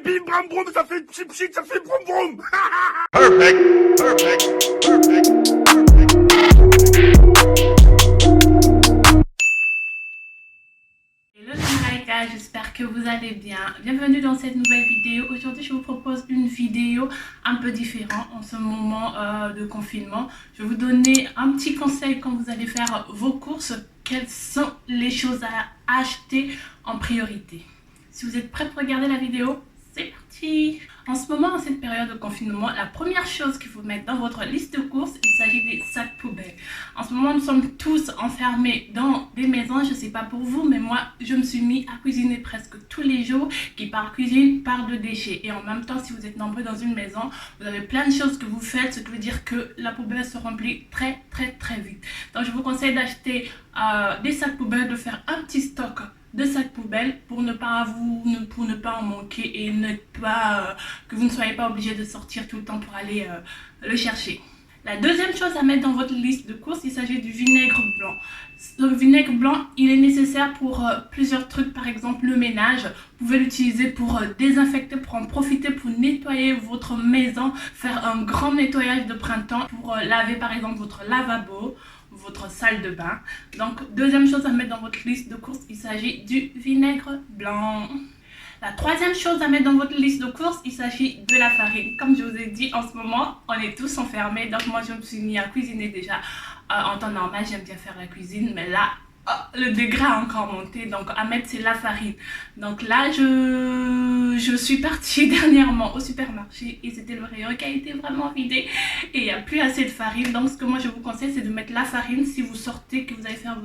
bim bram boum, ça fait chip chip, ça fait broum broum. Perfect, perfect, perfect, perfect. Hello les Raika, j'espère que vous allez bien. Bienvenue dans cette nouvelle vidéo. Aujourd'hui, je vous propose une vidéo un peu différente en ce moment de confinement. Je vais vous donner un petit conseil quand vous allez faire vos courses. Quelles sont les choses à acheter en priorité? Si vous êtes prêts pour regarder la vidéo, c'est parti! En ce moment, en cette période de confinement, la première chose qu'il faut mettre dans votre liste de courses, il s'agit des sacs poubelles. En ce moment, nous sommes tous enfermés dans des maisons. Je ne sais pas pour vous, mais moi, je me suis mis à cuisiner presque tous les jours. Qui par cuisine, parle de déchets. Et en même temps, si vous êtes nombreux dans une maison, vous avez plein de choses que vous faites, ce qui veut dire que la poubelle se remplit très vite. Donc, je vous conseille d'acheter des sacs poubelles, de faire un petit stock de sacs poubelles pour ne pas en manquer et ne pas que vous ne soyez pas obligé de sortir tout le temps pour aller le chercher. La deuxième chose à mettre dans votre liste de courses, il s'agit du vinaigre blanc. Le vinaigre blanc, il est nécessaire pour plusieurs trucs, par exemple le ménage. Vous pouvez l'utiliser pour désinfecter, pour en profiter, pour nettoyer votre maison, faire un grand nettoyage de printemps, pour laver par exemple votre lavabo, votre salle de bain. Donc, deuxième chose à mettre dans votre liste de courses, il s'agit du vinaigre blanc. La troisième chose à mettre dans votre liste de courses, il s'agit de la farine. Comme je vous ai dit, en ce moment, on est tous enfermés. Donc, moi, je me suis mis à cuisiner déjà. En temps normal, j'aime bien faire la cuisine, mais là, le degré a encore monté. Donc, à mettre, c'est la farine. Donc là, je suis partie dernièrement au supermarché et c'était le rayon qui a été vraiment vidé et il n'y a plus assez de farine. Donc, ce que moi, je vous conseille, c'est de mettre la farine si vous sortez, que vous allez faire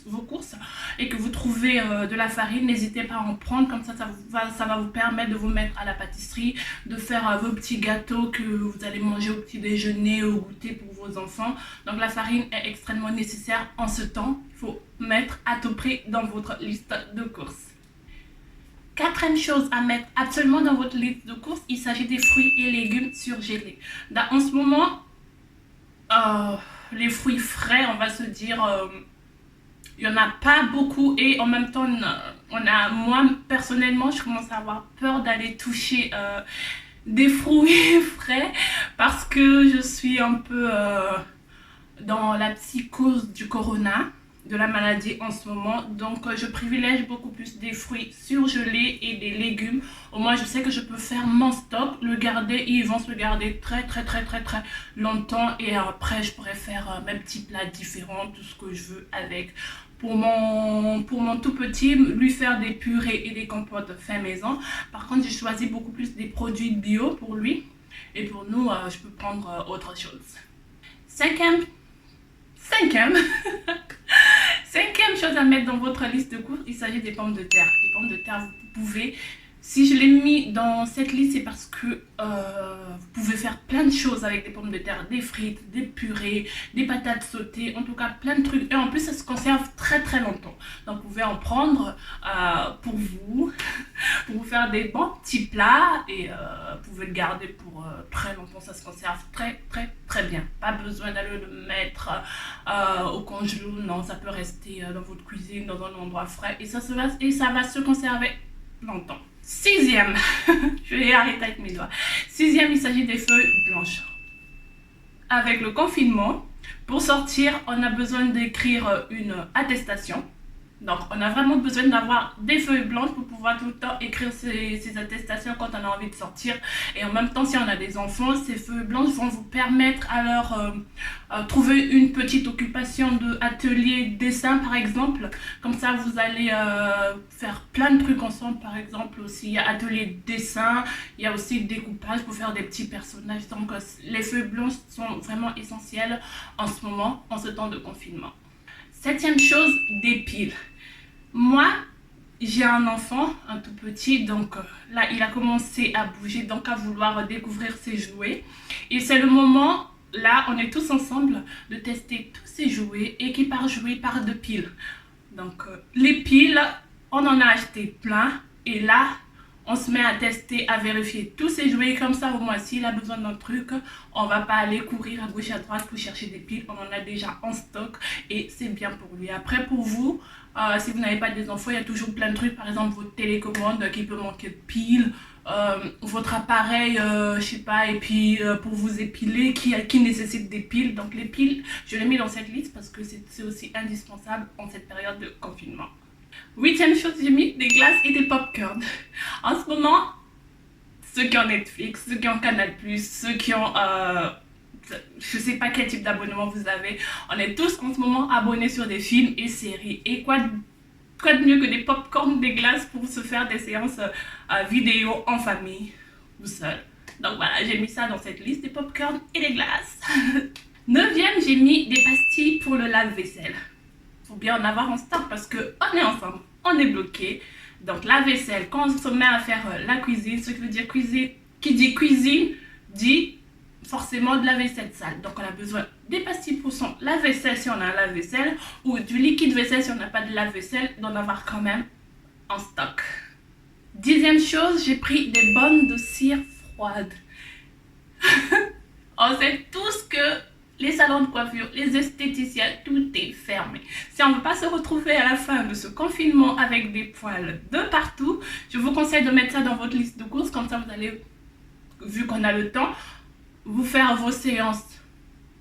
vos courses et que vous trouvez de la farine. N'hésitez pas à en prendre, comme ça va vous permettre de vous mettre à la pâtisserie, de faire vos petits gâteaux que vous allez manger au petit déjeuner, au goûter pour vos enfants. Donc, la farine est extrêmement nécessaire en ce temps. Il faut mettre à tout prix dans votre liste de courses. Quatrième chose à mettre absolument dans votre liste de courses, il s'agit des fruits et légumes surgelés. En ce moment, les fruits frais, on va se dire, il n'y en a pas beaucoup et en même temps, moi personnellement, je commence à avoir peur d'aller toucher des fruits frais parce que je suis un peu dans la psychose du corona, de la maladie en ce moment. Donc je privilège beaucoup plus des fruits surgelés et des légumes. Au moins je sais que je peux faire mon stock, le garder et ils vont se garder très longtemps et après je pourrais faire mes petits plats différents, tout ce que je veux avec. Pour mon tout petit, lui faire des purées et des compotes fait maison. Par contre, j'ai choisi beaucoup plus des produits bio pour lui. Et pour nous, je peux prendre autre chose. Cinquième chose à mettre dans votre liste de courses, il s'agit des pommes de terre. Les pommes de terre, vous pouvez... Si je l'ai mis dans cette liste, c'est parce que vous pouvez faire plein de choses avec des pommes de terre, des frites, des purées, des patates sautées, en tout cas plein de trucs. Et en plus, ça se conserve très longtemps. Donc, vous pouvez en prendre pour vous faire des bons petits plats et vous pouvez le garder pour très longtemps. Ça se conserve très bien. Pas besoin d'aller le mettre au congélo. Non, ça peut rester dans votre cuisine, dans un endroit frais et ça va se conserver longtemps. Sixième, je vais arrêter avec mes doigts. Sixième, il s'agit des feuilles blanches. Avec le confinement, pour sortir, on a besoin d'écrire une attestation. Donc, on a vraiment besoin d'avoir des feuilles blanches pour pouvoir tout le temps écrire ces attestations quand on a envie de sortir. Et en même temps, si on a des enfants, ces feuilles blanches vont vous permettre à leur trouver une petite occupation d'atelier dessin, par exemple. Comme ça, vous allez faire plein de trucs ensemble. Par exemple, aussi, il y a atelier dessin, il y a aussi découpage pour faire des petits personnages. Donc, les feuilles blanches sont vraiment essentielles en ce moment, en ce temps de confinement. Septième chose, des piles. Moi, j'ai un enfant, un tout petit, donc là, il a commencé à bouger, donc à vouloir découvrir ses jouets. Et c'est le moment, là, on est tous ensemble, de tester tous ces jouets, et qui par jouet part de piles. Donc, les piles, on en a acheté plein, et là, on se met à tester, à vérifier tous ces jouets. Comme ça, au moins, s'il a besoin d'un truc, on va pas aller courir à gauche à droite pour chercher des piles. On en a déjà en stock et c'est bien pour lui. Après, pour vous, Si vous n'avez pas des enfants, il y a toujours plein de trucs. Par exemple, votre télécommande qui peut manquer de piles. Votre appareil, je sais pas, et puis pour vous épiler, qui nécessite des piles. Donc les piles, je les mets dans cette liste parce que c'est aussi indispensable en cette période de confinement. 8e chose, j'ai mis des glaces et des popcorn. En ce moment, ceux qui ont Netflix, ceux qui ont Canal+, ceux qui ont... je sais pas quel type d'abonnement vous avez. On est tous en ce moment abonnés sur des films et séries. Et quoi de mieux que des popcorn, des glaces pour se faire des séances vidéo en famille ou seul. Donc voilà, j'ai mis ça dans cette liste, des popcorn et des glaces. 9e, j'ai mis des pastilles pour le lave-vaisselle. Faut bien en avoir en stock parce que on est ensemble, on est bloqué. Donc la vaisselle, quand on se met à faire la cuisine, ce qui veut dire cuisine, qui dit cuisine, dit forcément de la vaisselle sale. Donc on a besoin des pastilles pour son lave-vaisselle si on a un lave-vaisselle, ou du liquide vaisselle si on n'a pas de lave-vaisselle, d'en avoir quand même en stock. 10e chose, j'ai pris des bonnes de cire froide. On sait tous que les salons de coiffure, les esthéticiens, tout est fermé. Si on ne veut pas se retrouver à la fin de ce confinement avec des poils de partout, je vous conseille de mettre ça dans votre liste de courses. Comme ça, vous allez, vu qu'on a le temps, vous faire vos séances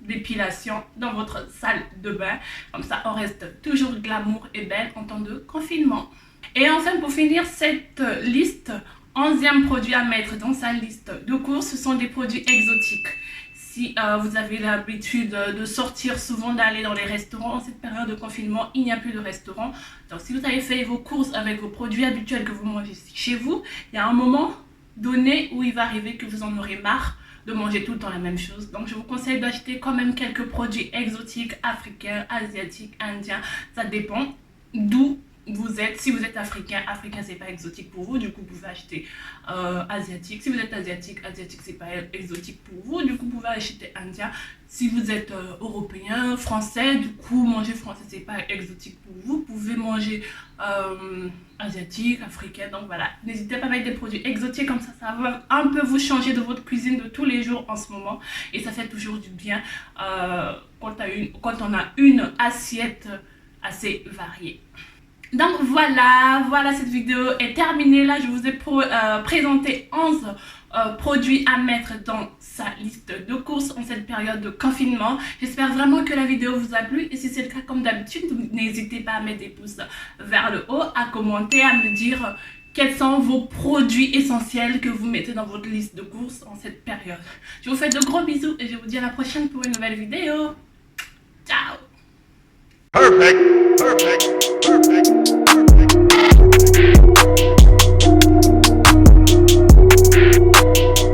d'épilation dans votre salle de bain. Comme ça, on reste toujours glamour et belle en temps de confinement. Et enfin, pour finir cette liste, 11e produit à mettre dans sa liste de courses, ce sont des produits exotiques. Si vous avez l'habitude de sortir souvent, d'aller dans les restaurants, en cette période de confinement, il n'y a plus de restaurants. Donc si vous avez fait vos courses avec vos produits habituels que vous mangez chez vous, il y a un moment donné où il va arriver que vous en aurez marre de manger tout le temps la même chose. Donc je vous conseille d'acheter quand même quelques produits exotiques, africains, asiatiques, indiens. Ça dépend d'où vous êtes. Si vous êtes africain c'est pas exotique pour vous, du coup vous pouvez acheter asiatique. Si vous êtes asiatique c'est pas exotique pour vous, du coup vous pouvez acheter indien. Si vous êtes européen, français, du coup manger français c'est pas exotique pour vous, vous pouvez manger asiatique, africain. Donc voilà, n'hésitez pas à mettre des produits exotiques, comme ça va un peu vous changer de votre cuisine de tous les jours en ce moment, et ça fait toujours du bien quand on a une assiette assez variée. Donc voilà, cette vidéo est terminée. Là, je vous ai présenté 11 produits à mettre dans sa liste de courses en cette période de confinement. J'espère vraiment que la vidéo vous a plu. Et si c'est le cas, comme d'habitude, n'hésitez pas à mettre des pouces vers le haut, à commenter, à me dire quels sont vos produits essentiels que vous mettez dans votre liste de courses en cette période. Je vous fais de gros bisous et je vous dis à la prochaine pour une nouvelle vidéo. Ciao! Perfect. Perfect. Perfect. Perfect.